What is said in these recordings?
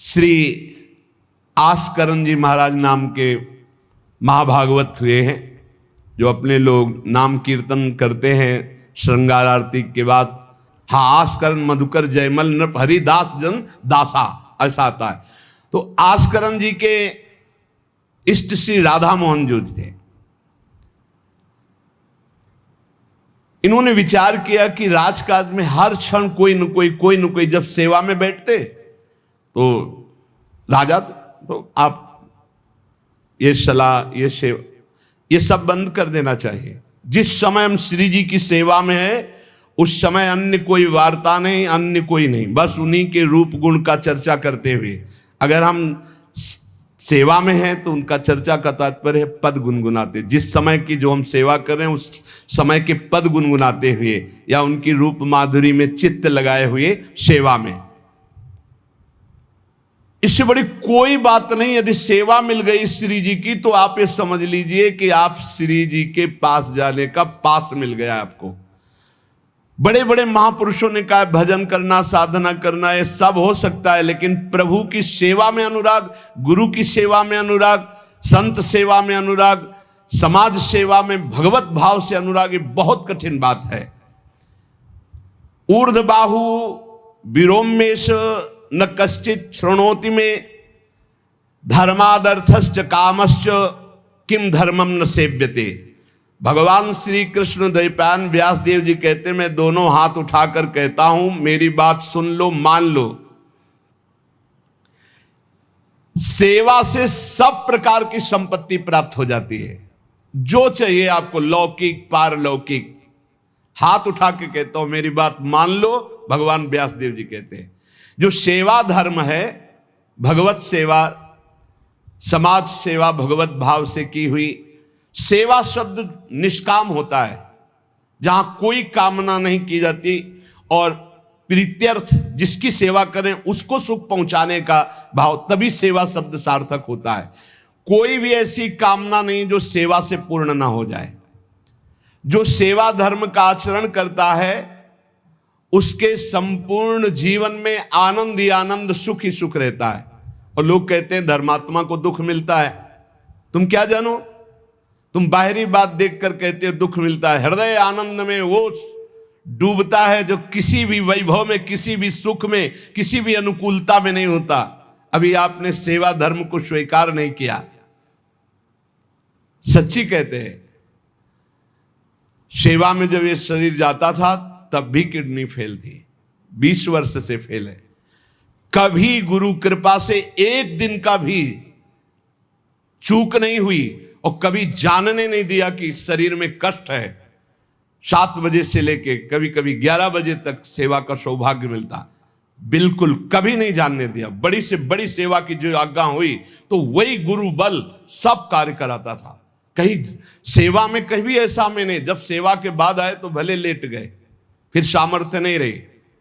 श्री आस्करण जी महाराज नाम के महाभागवत हुए हैं, जो अपने लोग नाम कीर्तन करते हैं श्रृंगार आरती के बाद। हाँ, आस्करण मधुकर जयमल नृप हरिदास जन दासा, ऐसा आता है। तो आस्करण जी के इष्ट श्री राधा मोहन जो थे, इन्होंने विचार किया कि राजकाज में हर क्षण कोई न कोई जब सेवा में बैठते तो राजा, तो आप ये सलाह, ये सेवा, ये सब बंद कर देना चाहिए। जिस समय हम श्री जी की सेवा में है उस समय अन्य कोई वार्ता नहीं, अन्य कोई नहीं, बस उन्हीं के रूप गुण का चर्चा करते हुए। अगर हम सेवा में हैं तो उनका चर्चा का तात्पर्य है पद गुनगुनाते, जिस समय की जो हम सेवा कर रहे हैं उस समय के पद गुनगुनाते हुए या उनकी रूप माधुरी में चित्त लगाए हुए सेवा में। इससे बड़ी कोई बात नहीं। यदि सेवा मिल गई श्री जी की तो आप ये समझ लीजिए कि आप श्री जी के पास जाने का पास मिल गया आपको। बड़े बड़े महापुरुषों ने कहा भजन करना, साधना करना, ये सब हो सकता है, लेकिन प्रभु की सेवा में अनुराग, गुरु की सेवा में अनुराग, संत सेवा में अनुराग, समाज सेवा में भगवत भाव से अनुराग, ये बहुत कठिन बात है। ऊर्ध्वबाहु विरोमेश न कश्चित शृणोति में धर्मादर्थश्च कामश्च किम धर्मम न सेव्यते। भगवान श्री कृष्ण द्वैपायन व्यास देव जी कहते, मैं दोनों हाथ उठाकर कहता हूं, मेरी बात सुन लो, मान लो। सेवा से सब प्रकार की संपत्ति प्राप्त हो जाती है, जो चाहिए आपको, लौकिक पारलौकिक। हाथ उठा के कहता हूं, मेरी बात मान लो। भगवान व्यास देव जी कहते हैं जो सेवा धर्म है, भगवत सेवा, समाज सेवा भगवत भाव से की हुई सेवा, शब्द निष्काम होता है, जहां कोई कामना नहीं की जाती, और प्रीत्यर्थ, जिसकी सेवा करें उसको सुख पहुंचाने का भाव, तभी सेवा शब्द सार्थक होता है। कोई भी ऐसी कामना नहीं जो सेवा से पूर्ण ना हो जाए। जो सेवा धर्म का आचरण करता है उसके संपूर्ण जीवन में आनंद ही आनंद, सुख ही सुख रहता है। और लोग कहते हैं धर्मात्मा को दुख मिलता है। तुम क्या जानो, तुम बाहरी बात देखकर कहते हो दुख मिलता है। हृदय आनंद में वो डूबता है जो किसी भी वैभव में, किसी भी सुख में, किसी भी अनुकूलता में नहीं होता। अभी आपने सेवा धर्म को स्वीकार नहीं किया। सच्ची कहते हैं, सेवा में जब ये शरीर जाता था तब भी किडनी फेल थी, 20 वर्ष से फेल है। कभी गुरु कृपा से एक दिन का भी चूक नहीं हुई, और कभी जानने नहीं दिया कि शरीर में कष्ट है। 7 बजे से लेके कभी कभी 11 बजे तक सेवा का सौभाग्य मिलता, बिल्कुल कभी नहीं जानने दिया। बड़ी से बड़ी सेवा की जो आज्ञा हुई तो वही गुरु बल सब कार्य कराता था। कहीं सेवा में कभी ऐसा में नहीं, जब सेवा के बाद आए तो भले लेट गए, फिर सामर्थ्य नहीं रही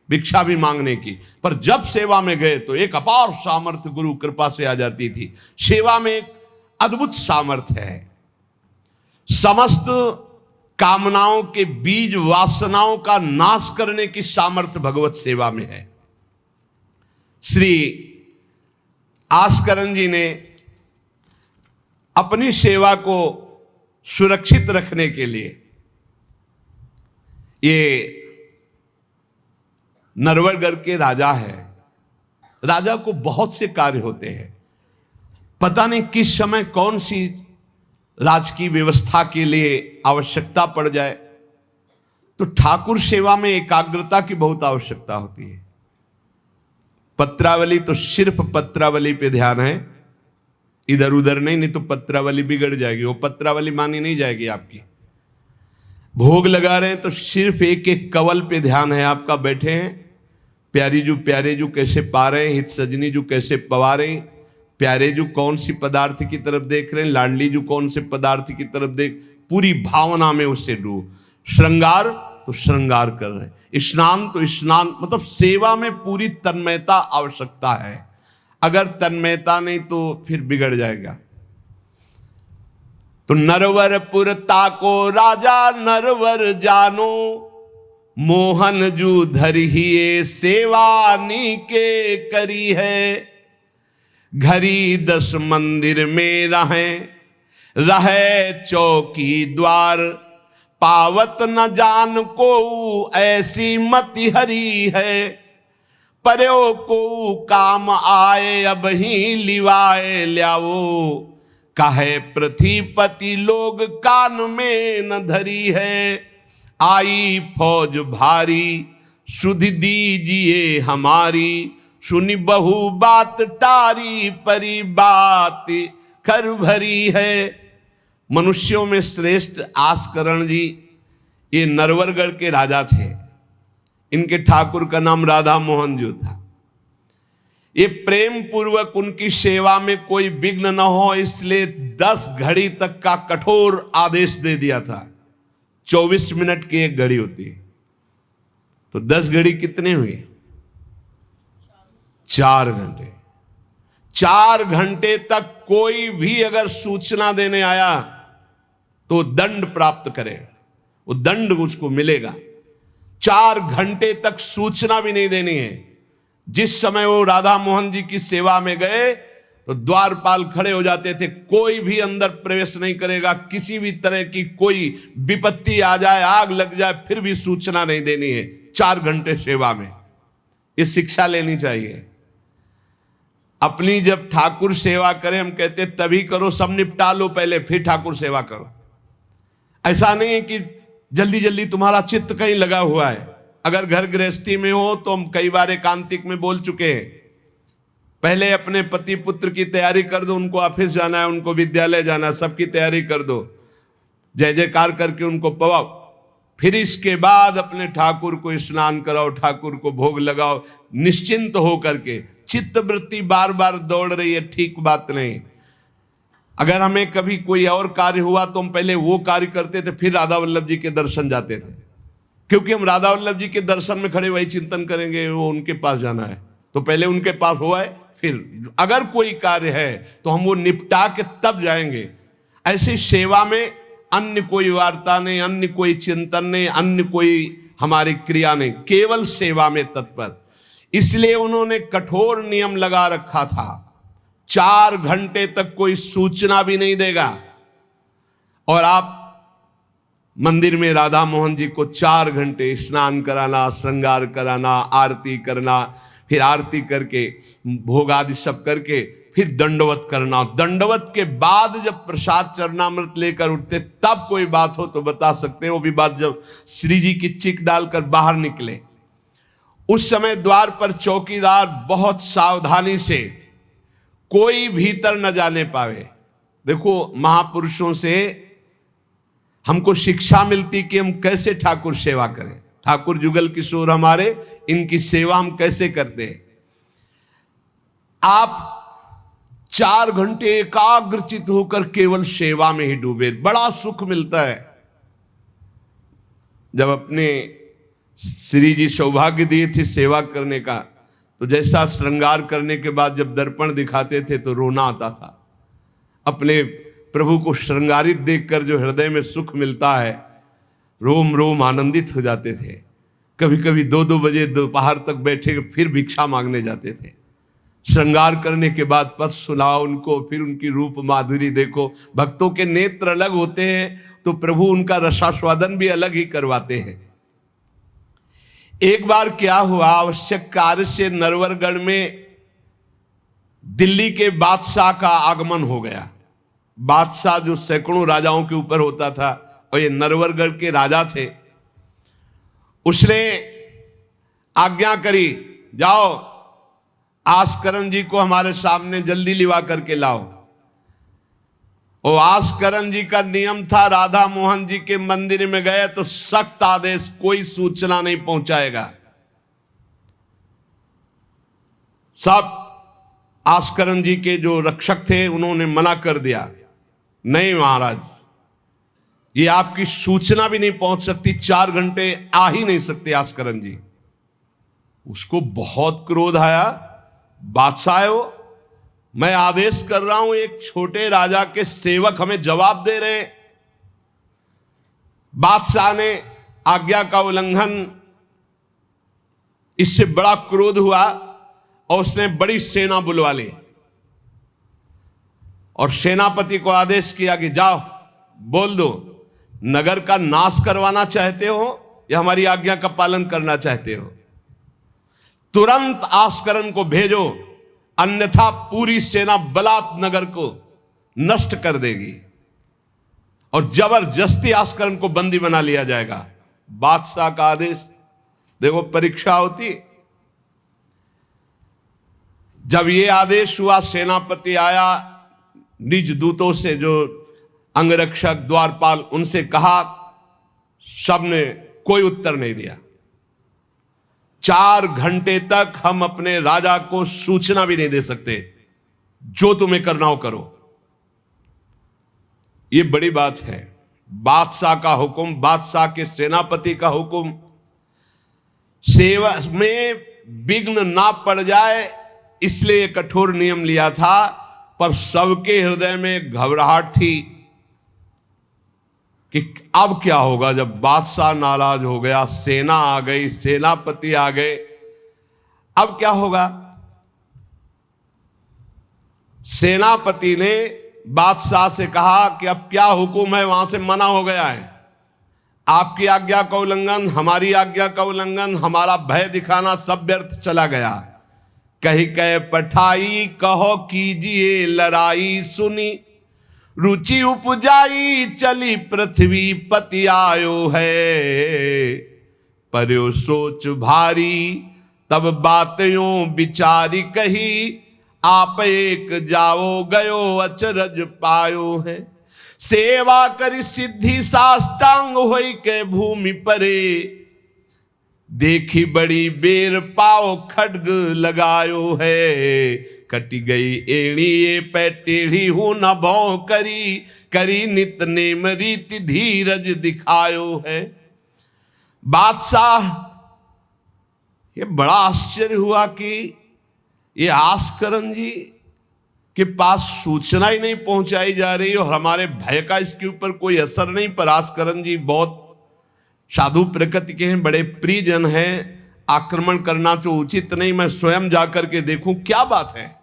भिक्षा भी मांगने की, पर जब सेवा में गए तो एक अपार सामर्थ्य गुरु कृपा से आ जाती थी। सेवा में एक अद्भुत सामर्थ्य है। समस्त कामनाओं के बीज, वासनाओं का नाश करने की सामर्थ्य भगवत सेवा में है। श्री आस्करण जी ने अपनी सेवा को सुरक्षित रखने के लिए, ये नरवरगढ़ के राजा है। राजा को बहुत से कार्य होते हैं, पता नहीं किस समय कौन सी राजकीय व्यवस्था के लिए आवश्यकता पड़ जाए, तो ठाकुर सेवा में एकाग्रता की बहुत आवश्यकता होती है। पत्रावली तो सिर्फ पत्रावली पे ध्यान है, इधर उधर नहीं तो पत्रावली बिगड़ जाएगी, वो पत्रावली मानी नहीं जाएगी आपकी। भोग लगा रहे हैं तो सिर्फ एक एक कवल पे ध्यान है आपका। बैठे हैं, प्यारे जू कैसे पा रहे हैं, हित सजनी जू कैसे पवा रहे हैं, प्यारे जू कौन सी पदार्थ की तरफ देख रहे हैं, लाडली जू कौन से पदार्थ की तरफ देख, पूरी भावना में उससे डूब। श्रृंगार तो श्रृंगार कर रहे हैं, स्नान तो स्नान, मतलब सेवा में पूरी तन्मयता आवश्यकता है। अगर तन्मयता नहीं तो फिर बिगड़ जाएगा। तो नरवरपुर ताको राजा नरवर जानो, मोहन जू धरिए सेवा नी के करी है। घड़ी 10 मंदिर में रहे चौकी द्वार, पावत न जान को ऐसी मति हरी है, पर्यो को काम आए अब ही लिवाए ल्याओ, काहे पृथ्वीपति लोग कान में न धरी है, आई फौज भारी सुध दीजिए हमारी, सुनी बहु बात टारी परी बात कर भरी है। मनुष्यों में श्रेष्ठ आस्करण जी ये नरवरगढ़ के राजा थे। इनके ठाकुर का नाम राधा मोहन जो था। ये प्रेम पूर्वक उनकी सेवा में कोई विघ्न न हो इसलिए 10 घड़ी तक का कठोर आदेश दे दिया था। 24 मिनट की एक घड़ी होती है, तो 10 घड़ी कितने हुए? 4 घंटे। 4 घंटे तक कोई भी अगर सूचना देने आया तो दंड प्राप्त करेगा, वो दंड उसको मिलेगा। 4 घंटे तक सूचना भी नहीं देनी है। जिस समय वो राधा मोहन जी की सेवा में गए तो द्वारपाल खड़े हो जाते थे, कोई भी अंदर प्रवेश नहीं करेगा। किसी भी तरह की कोई विपत्ति आ जाए, आग लग जाए, फिर भी सूचना नहीं देनी है। 4 घंटे सेवा में ये शिक्षा लेनी चाहिए। अपनी जब ठाकुर सेवा करें, हम कहते तभी करो, सब निपटा लो पहले फिर ठाकुर सेवा करो। ऐसा नहीं है कि जल्दी जल्दी तुम्हारा चित्त कहीं लगा हुआ है। अगर घर गृहस्थी में हो तो हम कई बार एकांतिक में बोल चुके हैं, पहले अपने पति पुत्र की तैयारी कर दो। उनको ऑफिस जाना है, उनको विद्यालय जाना है, सबकी तैयारी कर दो, जय जयकार करके उनको पवाओ। फिर इसके बाद अपने ठाकुर को स्नान कराओ, ठाकुर को भोग लगाओ, निश्चिंत हो करके। चित्त वृत्ति बार बार दौड़ रही है, ठीक बात नहीं। अगर हमें कभी कोई और कार्य हुआ तो हम पहले वो कार्य करते थे, फिर राधा वल्लभ जी के दर्शन जाते थे, क्योंकि हम राधा वल्लभ जी के दर्शन में खड़े वही चिंतन करेंगे, वो उनके पास जाना है तो पहले उनके पास हुआ है, फिर अगर कोई कार्य है तो हम वो निपटा के तब जाएंगे। ऐसी सेवा में अन्य कोई वार्ता नहीं, अन्य कोई चिंतन नहीं, अन्य कोई हमारी क्रिया नहीं, केवल सेवा में तत्पर। इसलिए उन्होंने कठोर नियम लगा रखा था, 4 घंटे तक कोई सूचना भी नहीं देगा। और आप मंदिर में राधा मोहन जी को 4 घंटे स्नान कराना, श्रृंगार कराना, आरती करना, फिर आरती करके भोग आदि सब करके फिर दंडवत करना। दंडवत के बाद जब प्रसाद चरणामृत लेकर उठते तब कोई बात हो तो बता सकते हैं। वो भी बात जब श्री जी की चिक डालकर बाहर निकले, उस समय द्वार पर चौकीदार बहुत सावधानी से कोई भीतर न जाने पावे। देखो, महापुरुषों से हमको शिक्षा मिलती कि हम कैसे ठाकुर सेवा करें। ठाकुर जुगल किशोर हमारे, इनकी सेवा हम कैसे करते हैं। आप 4 घंटे एकाग्रचित होकर केवल सेवा में ही डूबे, बड़ा सुख मिलता है। जब अपने श्री जी सौभाग्य दिए थे सेवा करने का, तो जैसा श्रृंगार करने के बाद जब दर्पण दिखाते थे तो रोना आता था। अपने प्रभु को श्रृंगारित देखकर जो हृदय में सुख मिलता है, रोम रोम आनंदित हो जाते थे। कभी कभी 2-2 बजे दोपहर तक बैठे फिर भिक्षा मांगने जाते थे। श्रृंगार करने के बाद पद सुनाओ उनको, फिर उनकी रूप माधुरी देखो। भक्तों के नेत्र अलग होते हैं तो प्रभु उनका रसास्वादन भी अलग ही करवाते हैं। एक बार क्या हुआ, आवश्यक कार्य से नरवरगढ़ में दिल्ली के बादशाह का आगमन हो गया। बादशाह जो सैकड़ों राजाओं के ऊपर होता था और ये नरवरगढ़ के राजा थे, उसने आज्ञा करी, जाओ आस्करण जी को हमारे सामने जल्दी लिवा करके लाओ। और आस्करण जी का नियम था, राधा मोहन जी के मंदिर में गए तो सख्त आदेश, कोई सूचना नहीं पहुंचाएगा। सब आस्करण जी के जो रक्षक थे उन्होंने मना कर दिया, नहीं महाराज, ये आपकी सूचना भी नहीं पहुंच सकती, 4 घंटे आ ही नहीं सकते आस्करण जी। उसको बहुत क्रोध आया, बादशाह है वो, मैं आदेश कर रहा हूं, एक छोटे राजा के सेवक हमें जवाब दे रहे। बादशाह ने आज्ञा का उल्लंघन, इससे बड़ा क्रोध हुआ और उसने बड़ी सेना बुलवा ली। और सेनापति को आदेश किया कि जाओ बोल दो, नगर का नाश करवाना चाहते हो या हमारी आज्ञा का पालन करना चाहते हो? तुरंत आस्करन को भेजो, अन्यथा पूरी सेना बलात् नगर को नष्ट कर देगी और जबरदस्ती आस्करन को बंदी बना लिया जाएगा। बादशाह का आदेश। देखो परीक्षा होती। जब ये आदेश हुआ, सेनापति आया, निज दूतों से जो अंगरक्षक द्वारपाल उनसे कहा, सबने कोई उत्तर नहीं दिया। 4 घंटे तक हम अपने राजा को सूचना भी नहीं दे सकते, जो तुम्हें करना हो करो। यह बड़ी बात है। बादशाह का हुक्म, बादशाह के सेनापति का हुक्म, सेवा में विघ्न ना पड़ जाए इसलिए कठोर नियम लिया था, पर सबके हृदय में घबराहट थी कि अब क्या होगा जब बादशाह नाराज हो गया, सेना आ गई, सेनापति आ गए, अब क्या होगा। सेनापति ने बादशाह से कहा कि अब क्या हुक्म है, वहां से मना हो गया है, आपकी आज्ञा का उल्लंघन, हमारी आज्ञा का उल्लंघन, हमारा भय दिखाना सब व्यर्थ चला गया। कही कह पठाई कहो कीजिए लड़ाई, सुनी रुचि उपजाई चली पृथ्वी पति आयो है। पर्यो सोच भारी तब बातों विचारी कही, आप एक जाओ गयो अचरज पायो है। सेवा करी सिद्धि साष्टांग होई के भूमि परे, देखी बड़ी बेर पाओ खड्ग लगायो है। कटी गई एड़ी ये पै टेढ़ी हूं न भौ करी, करी नित नेम रीति धीरज दिखायो है। बादशाह ये बड़ा आश्चर्य हुआ कि ये आस्करन जी के पास सूचना ही नहीं पहुंचाई जा रही और हमारे भय का इसके ऊपर कोई असर नहीं। पर आस्करन जी बहुत साधु प्रकृति के हैं, बड़े प्रियजन हैं, आक्रमण करना तो उचित नहीं, मैं स्वयं जाकर के देखूं क्या बात है।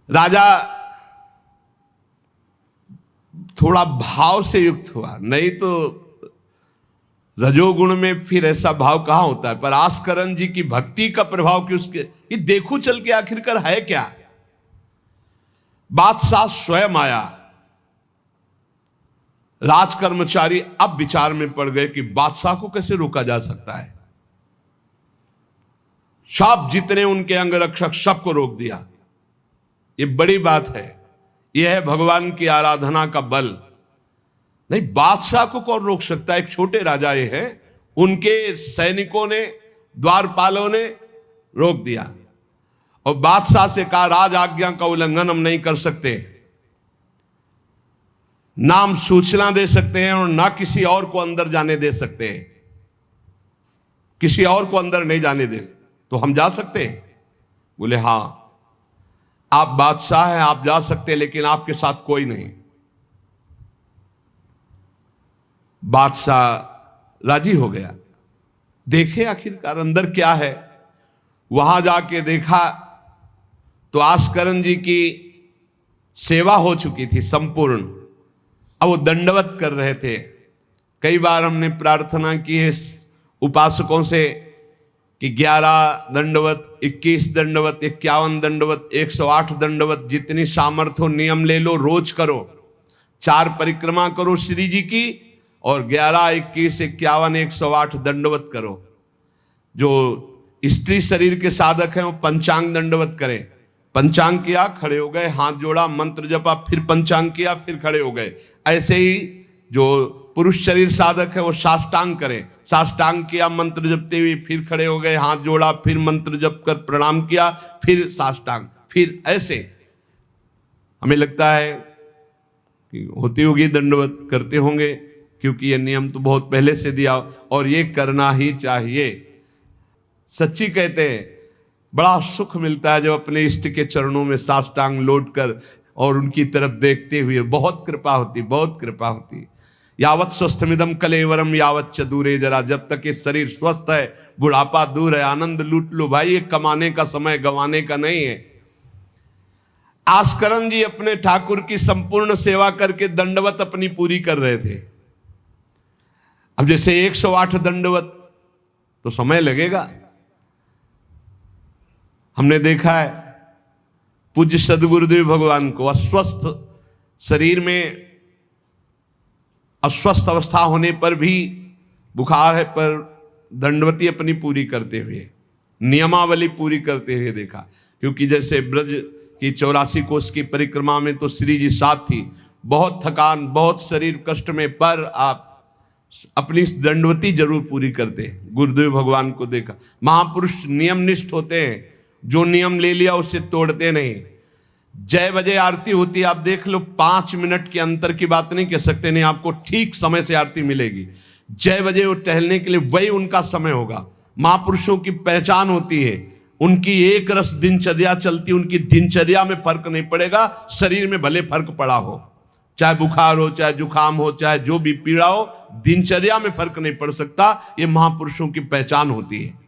राजा थोड़ा भाव से युक्त हुआ, नहीं तो रजोगुण में फिर ऐसा भाव कहां होता है। पर आस्करन जी की भक्ति का प्रभाव कि उसके ये देखूं चल के आखिरकार है क्या। बादशाह स्वयं आया। राज कर्मचारी अब विचार में पड़ गए कि बादशाह को कैसे रोका जा सकता है। सब जितने उनके अंगरक्षक सबको रोक दिया। ये बड़ी बात है, यह है भगवान की आराधना का बल। नहीं, बादशाह को कौन रोक सकता है। एक छोटे राजा ये है, उनके सैनिकों ने, द्वारपालों ने रोक दिया और बादशाह से कहा राज आज्ञा का उल्लंघन हम नहीं कर सकते, ना हम सूचना दे सकते हैं और ना किसी और को अंदर जाने दे सकते हैं। किसी और को अंदर नहीं जाने दे तो हम जा सकते हैं। बोले हां, आप बादशाह हैं, आप जा सकते हैं, लेकिन आपके साथ कोई नहीं। बादशाह राजी हो गया। देखे आखिरकार अंदर क्या है। वहां जाके देखा तो आस्करन जी की सेवा हो चुकी थी संपूर्ण। अब वो दंडवत कर रहे थे। कई बार हमने प्रार्थना की है उपासकों से कि 11 दंडवत, 21 दंडवत, 51 दंडवत, 108 दंडवत, जितनी सामर्थ्य हो नियम ले लो, रोज करो। 4 परिक्रमा करो श्री जी की और 11, 21, 51, 108 दंडवत करो। जो स्त्री शरीर के साधक हैं वो पंचांग दंडवत करें। पंचांग किया, खड़े हो गए, हाथ जोड़ा, मंत्र जपा, फिर पंचांग किया, फिर खड़े हो गए। ऐसे ही जो पुरुष शरीर साधक है वो साष्टांग करें। साष्टांग किया, मंत्र जपते हुए, फिर खड़े हो गए, हाथ जोड़ा, फिर मंत्र जप कर प्रणाम किया, फिर साष्टांग, फिर ऐसे। हमें लगता है कि होती होगी दंडवत, करते होंगे, क्योंकि ये नियम तो बहुत पहले से दिया और ये करना ही चाहिए। सच्ची कहते हैं बड़ा सुख मिलता है जब अपने इष्ट के चरणों में साष्टांग लौट कर और उनकी तरफ देखते हुए। बहुत कृपा होती, बहुत कृपा होती। यावत स्वस्थमिदम कलेवरम यावत च दूरे जरा, जब तक ये शरीर स्वस्थ है बुढ़ापा दूर है। आनंद लूट लो भाई, ये कमाने का समय गंवाने का नहीं है। आस्करण जी अपने ठाकुर की संपूर्ण सेवा करके दंडवत अपनी पूरी कर रहे थे। अब जैसे 108 दंडवत तो समय लगेगा। हमने देखा है पूज्य सदगुरुदेव भगवान को अस्वस्थ शरीर में, अस्वस्थ अवस्था होने पर भी, बुखार है पर दंडवती अपनी पूरी करते हुए, नियमावली पूरी करते हुए देखा। क्योंकि जैसे ब्रज की 84 कोस की परिक्रमा में तो श्री जी साथ थी, बहुत थकान, बहुत शरीर कष्ट में, पर आप अपनी दंडवती जरूर पूरी करते। गुरुदेव भगवान को देखा। महापुरुष नियमनिष्ठ होते हैं, जो नियम ले लिया उसे तोड़ते नहीं। जय बजे आरती होती है, आप देख लो, 5 मिनट के अंतर की बात नहीं कह सकते, नहीं आपको ठीक समय से आरती मिलेगी। जय बजे वो टहलने के लिए वही उनका समय होगा। महापुरुषों की पहचान होती है, उनकी एक रस दिनचर्या चलती, उनकी दिनचर्या में फर्क नहीं पड़ेगा, शरीर में भले फर्क पड़ा हो, चाहे बुखार हो, चाहे जुकाम हो, चाहे जो भी पीड़ा हो, दिनचर्या में फर्क नहीं पड़ सकता। ये महापुरुषों की पहचान होती है।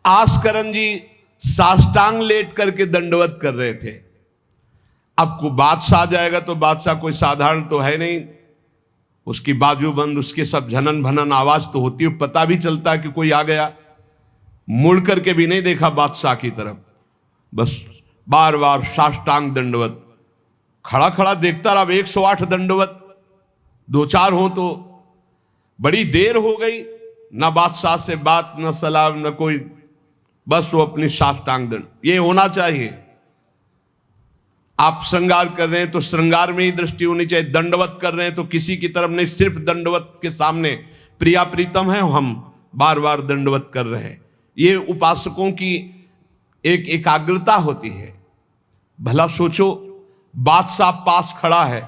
आस्करण जी साष्टांग लेट करके दंडवत कर रहे थे। अब को बादशाह जाएगा तो बादशाह कोई साधारण तो है नहीं, उसकी बाजूबंद, उसके सब झनन भनन आवाज तो होती है, पता भी चलता है कि कोई आ गया। मुड़ करके भी नहीं देखा बादशाह की तरफ, बस बार बार साष्टांग दंडवत, खड़ा खड़ा देखता रहा। 108 दंडवत, 2-4 हो तो बड़ी देर हो गई, ना बादशाह से बात, न सलाम, न कोई, बस वो अपनी साष्टांग दंड। ये होना चाहिए। आप श्रृंगार कर रहे हैं तो श्रृंगार में ही दृष्टि होनी चाहिए। दंडवत कर रहे हैं तो किसी की तरफ नहीं, सिर्फ दंडवत के सामने प्रिया प्रीतम है, हम बार बार दंडवत कर रहे हैं। ये उपासकों की एक एकाग्रता होती है। भला सोचो, बादशाह पास खड़ा है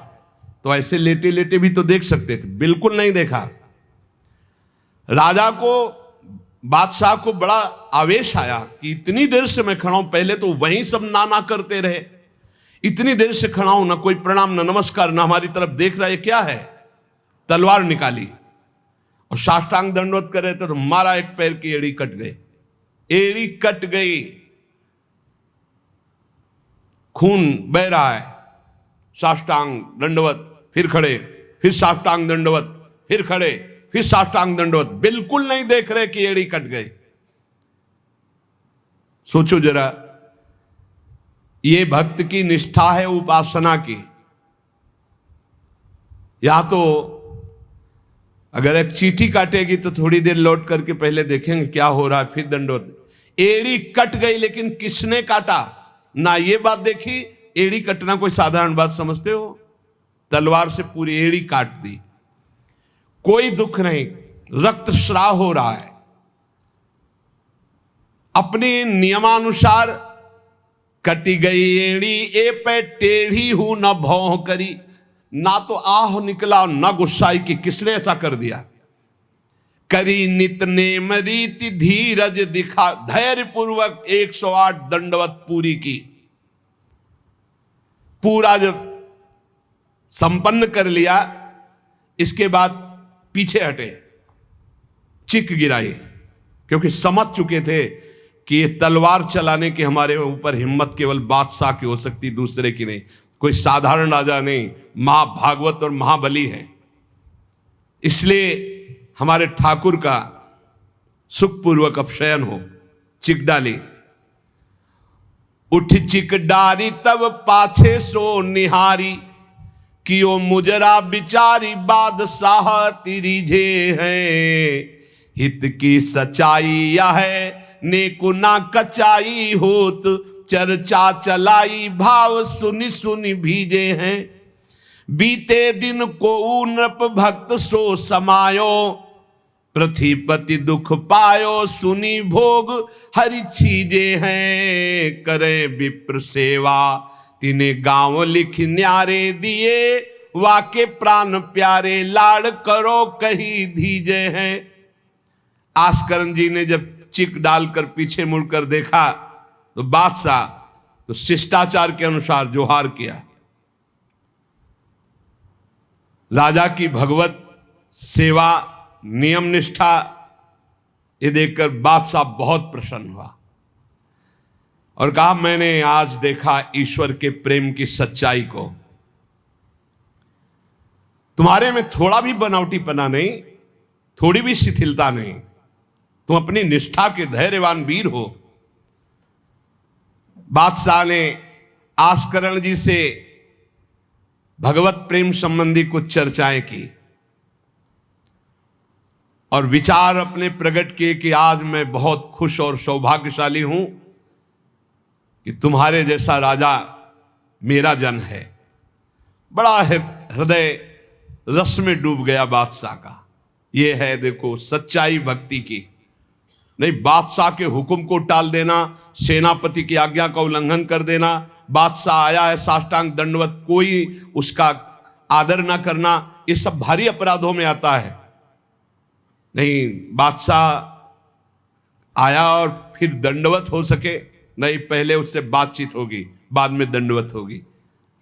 तो ऐसे लेटे लेटे भी तो देख सकते थे, बिल्कुल नहीं देखा। राजा को, बादशाह को बड़ा आवेश आया कि इतनी देर से मैं खड़ा हूं, पहले तो वहीं सब नाना करते रहे, इतनी देर से खड़ा हूं, ना कोई प्रणाम, ना नमस्कार, ना हमारी तरफ देख रहा है, क्या है। तलवार निकाली और साष्टांग दंडवत कर रहे थे तो मारा, एक पैर की एड़ी कट गई, एड़ी कट गई, खून बह रहा है। साष्टांग दंडवत, फिर खड़े, फिर साष्टांग दंडवत, फिर खड़े, फिर साष्टांग दंडवत, बिल्कुल नहीं देख रहे कि एड़ी कट गई। सोचो जरा, ये भक्त की निष्ठा है उपासना की। या तो अगर एक चींटी काटेगी तो थोड़ी देर लौट करके पहले देखेंगे क्या हो रहा है, फिर दंडवत। एड़ी कट गई, लेकिन किसने काटा, ना ये बात देखी। एड़ी कटना कोई साधारण बात समझते हो? तलवार से पूरी एड़ी काट दी, कोई दुख नहीं, रक्तस्राव हो रहा है। अपने नियमानुसार कटी गई एड़ी, ए पे टेढ़ी हूं न भौं करी, ना तो आह निकला ना गुस्साई कि किसने ऐसा कर दिया। करी नित नेम रीति धीरज दिखा, धैर्य पूर्वक 108 दंडवत पूरी की। पूरा जब संपन्न कर लिया, इसके बाद पीछे हटे, चिक गिराई, क्योंकि समझ चुके थे कि ये तलवार चलाने की हमारे ऊपर हिम्मत केवल बादशाह की हो सकती, दूसरे की नहीं। कोई साधारण राजा नहीं, महाभागवत और महाबली है। इसलिए हमारे ठाकुर का सुखपूर्वक अपशयन हो। चिक डाली, उठ चिक डारी तब पाछे सो निहारी, कियो मुजरा बिचारी बादशाह तिरिझे हैं। हित की सच्चाई यह है नेको ना कचाई होत, चर्चा चलाई भाव सुनि सुनि भीजे हैं। बीते दिन को नृप भक्त सो समायो, पृथ्वीपति दुख पायो सुनी भोग हरि छीजे हैं। करे विप्र सेवा तिने गांव लिख न्यारे दिए, वाके प्राण प्यारे लाड़ करो कही धीजे हैं। आस्करण जी ने जब चिक डालकर पीछे मुड़कर देखा तो बादशाह तो शिष्टाचार के अनुसार जोहार किया। राजा की भगवत सेवा, नियम निष्ठा, ये देखकर बादशाह बहुत प्रसन्न हुआ और कहा मैंने आज देखा ईश्वर के प्रेम की सच्चाई को। तुम्हारे में थोड़ा भी बनावटीपना नहीं, थोड़ी भी शिथिलता नहीं, तुम अपनी निष्ठा के धैर्यवान वीर हो। बादशाह ने आस्करण जी से भगवत प्रेम संबंधी कुछ चर्चाएं की और विचार अपने प्रकट किए कि आज मैं बहुत खुश और सौभाग्यशाली हूं कि तुम्हारे जैसा राजा मेरा जन है। बड़ा हृदय रस में डूब गया बादशाह का। ये है देखो सच्चाई भक्ति की। नहीं बादशाह के हुक्म को टाल देना, सेनापति की आज्ञा का उल्लंघन कर देना, बादशाह आया है साष्टांग दंडवत, कोई उसका आदर ना करना, ये सब भारी अपराधों में आता है। नहीं बादशाह आया और फिर दंडवत हो सके, नहीं पहले उससे बातचीत होगी, बाद में दंडवत होगी।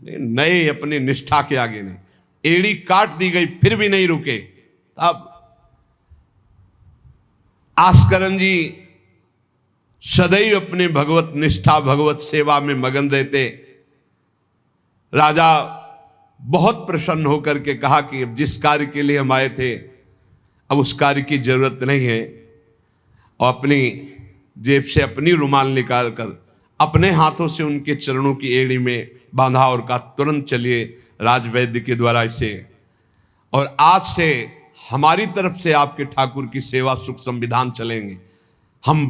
नए अपनी निष्ठा के आगे नहीं, एड़ी काट दी गई फिर भी नहीं रुके। अब आस्करण जी सदैव अपने भगवत निष्ठा भगवत सेवा में मगन रहते। राजा बहुत प्रसन्न होकर के कहा कि अब जिस कार्य के लिए हम आए थे अब उस कार्य की जरूरत नहीं है, और अपनी जेब से अपनी रुमाल निकाल कर अपने हाथों से उनके चरणों की एड़ी में बांधा और कहा तुरंत चलिए राजवैद्य के द्वारा इसे, और आज से हमारी तरफ से आपके ठाकुर की सेवा सुख संविधान चलेंगे। हम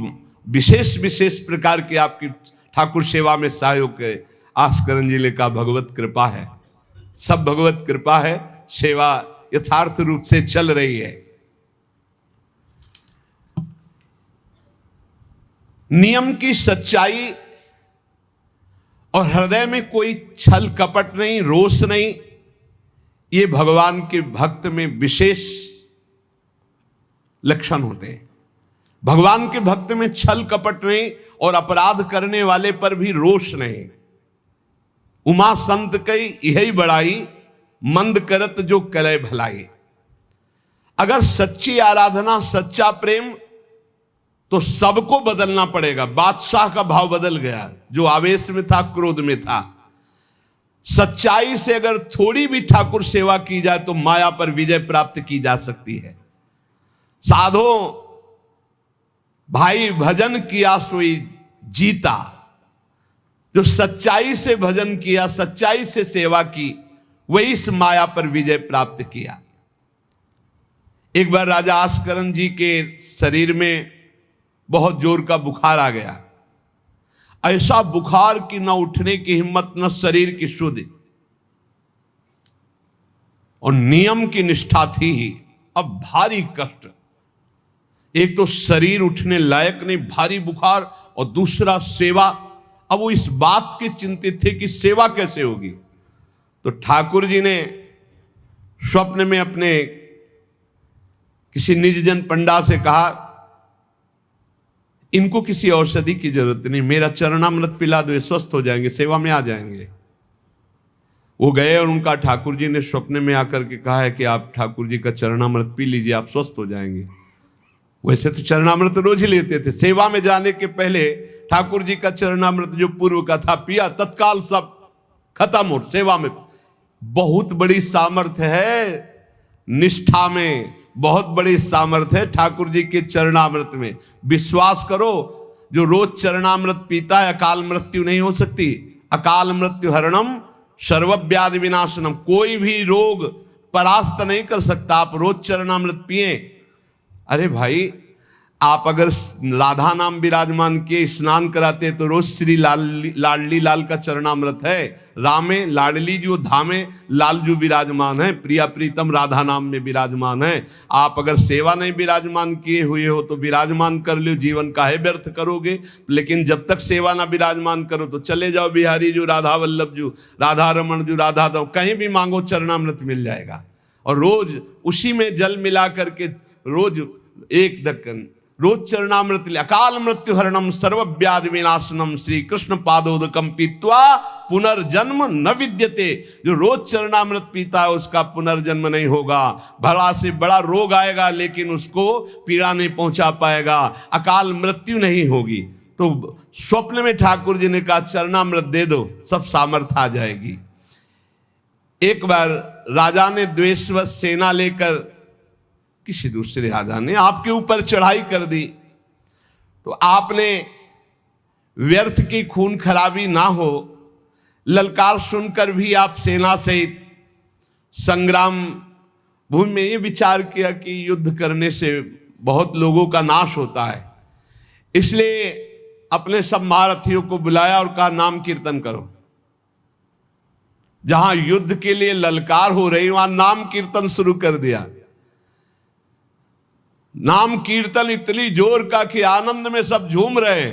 विशेष विशेष प्रकार की आपकी ठाकुर सेवा में सहयोग करें। आस्करण जी ने कहा भगवत कृपा है, सब भगवत कृपा है, सेवा यथार्थ रूप से चल रही है। नियम की सच्चाई और हृदय में कोई छल कपट नहीं, रोष नहीं, ये भगवान के भक्त में विशेष लक्षण होते हैं। भगवान के भक्त में छल कपट नहीं और अपराध करने वाले पर भी रोष नहीं। उमा संत कई यही बड़ाई, मंद करत जो करे भलाई। अगर सच्ची आराधना सच्चा प्रेम तो सबको बदलना पड़ेगा। बादशाह का भाव बदल गया, जो आवेश में था क्रोध में था। सच्चाई से अगर थोड़ी भी ठाकुर सेवा की जाए तो माया पर विजय प्राप्त की जा सकती है। साधो भाई भजन किया सोई जीता, जो सच्चाई से भजन किया, सच्चाई से सेवा की, वही इस माया पर विजय प्राप्त किया। एक बार राजा आस्करण जी के शरीर में बहुत जोर का बुखार आ गया। ऐसा बुखार कि न उठने की हिम्मत न शरीर की शुद्धि, और नियम की निष्ठा थी ही। अब भारी कष्ट, एक तो शरीर उठने लायक नहीं, भारी बुखार, और दूसरा सेवा। अब वो इस बात के चिंतित थे कि सेवा कैसे होगी। तो ठाकुर जी ने स्वप्न में अपने किसी निजजन पंडा से कहा इनको किसी औषधि की जरूरत नहीं, मेरा चरणामृत पिला दो, स्वस्थ हो जाएंगे, सेवा में आ जाएंगे। वो गए और उनका ठाकुर जी ने स्वप्न में आकर के कहा है कि आप ठाकुर जी का चरणामृत पी लीजिए, आप स्वस्थ हो जाएंगे। वैसे तो चरणामृत रोज ही लेते थे, सेवा में जाने के पहले ठाकुर जी का चरणामृत जो पूर्व का था पिया, तत्काल सब खत्म हो सेवा में। बहुत बड़ी सामर्थ्य है निष्ठा में, बहुत बड़ी सामर्थ्य है ठाकुर जी के चरणामृत में। विश्वास करो, जो रोज चरणामृत पीता है अकाल मृत्यु नहीं हो सकती। अकाल मृत्यु हरणम सर्वव्याधि विनाशनम, कोई भी रोग परास्त नहीं कर सकता। आप रोज चरणामृत पिए। अरे भाई, आप अगर राधा नाम विराजमान किए स्नान कराते तो रोज श्री लाडली लाल का चरणामृत है। रामे लाडली जो धामे लाल जो विराजमान है, प्रिया प्रीतम राधा नाम में विराजमान है। आप अगर सेवा नहीं विराजमान किए हुए हो तो विराजमान कर लो, जीवन काहे व्यर्थ करोगे। लेकिन जब तक सेवा ना विराजमान करो तो चले जाओ बिहारी जो, राधा वल्लभ जो, राधा रमण जो, राधा दो, कहीं भी मांगो चरणामृत मिल जाएगा। और रोज उसी में जल मिला करके रोज एक ढक्कन रोज चरणामृत, अकाल मृत्यु हरणम सर्वव्याधि विनाशनम श्री कृष्ण पादोदकम पीत्वा पुनर्जन्म न विद्यते। जो रोज चरणामृत पीता है उसका पुनर्जन्म नहीं होगा। बड़ा से बड़ा रोग आएगा लेकिन उसको पीड़ा नहीं पहुंचा पाएगा, अकाल मृत्यु नहीं होगी। तो स्वप्न में ठाकुर जी ने कहा चरणामृत दे दो, सब सामर्थ आ जाएगी। एक बार राजा ने द्वेषवश सेना लेकर, किसी दूसरे राजा ने आपके ऊपर चढ़ाई कर दी, तो आपने व्यर्थ की खून खराबी ना हो, ललकार सुनकर भी आप सेना सहित संग्राम भूमि में ये विचार किया कि युद्ध करने से बहुत लोगों का नाश होता है, इसलिए अपने सब महारथियों को बुलाया और कहा नाम कीर्तन करो। जहां युद्ध के लिए ललकार हो रही वहां नाम कीर्तन शुरू कर दिया। नाम कीर्तन इतनी जोर का कि आनंद में सब झूम रहे,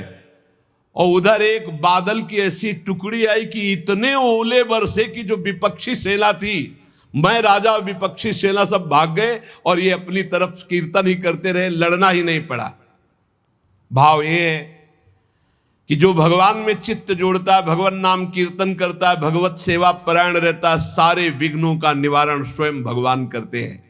और उधर एक बादल की ऐसी टुकड़ी आई कि इतने ओले बरसे कि जो विपक्षी सेना थी, मैं राजा और विपक्षी सेना सब भाग गए और ये अपनी तरफ कीर्तन ही करते रहे, लड़ना ही नहीं पड़ा। भाव ये है कि जो भगवान में चित्त जोड़ता है, भगवान नाम कीर्तन करता है, भगवत सेवा परायण रहता है, सारे विघ्नों का निवारण स्वयं भगवान करते हैं।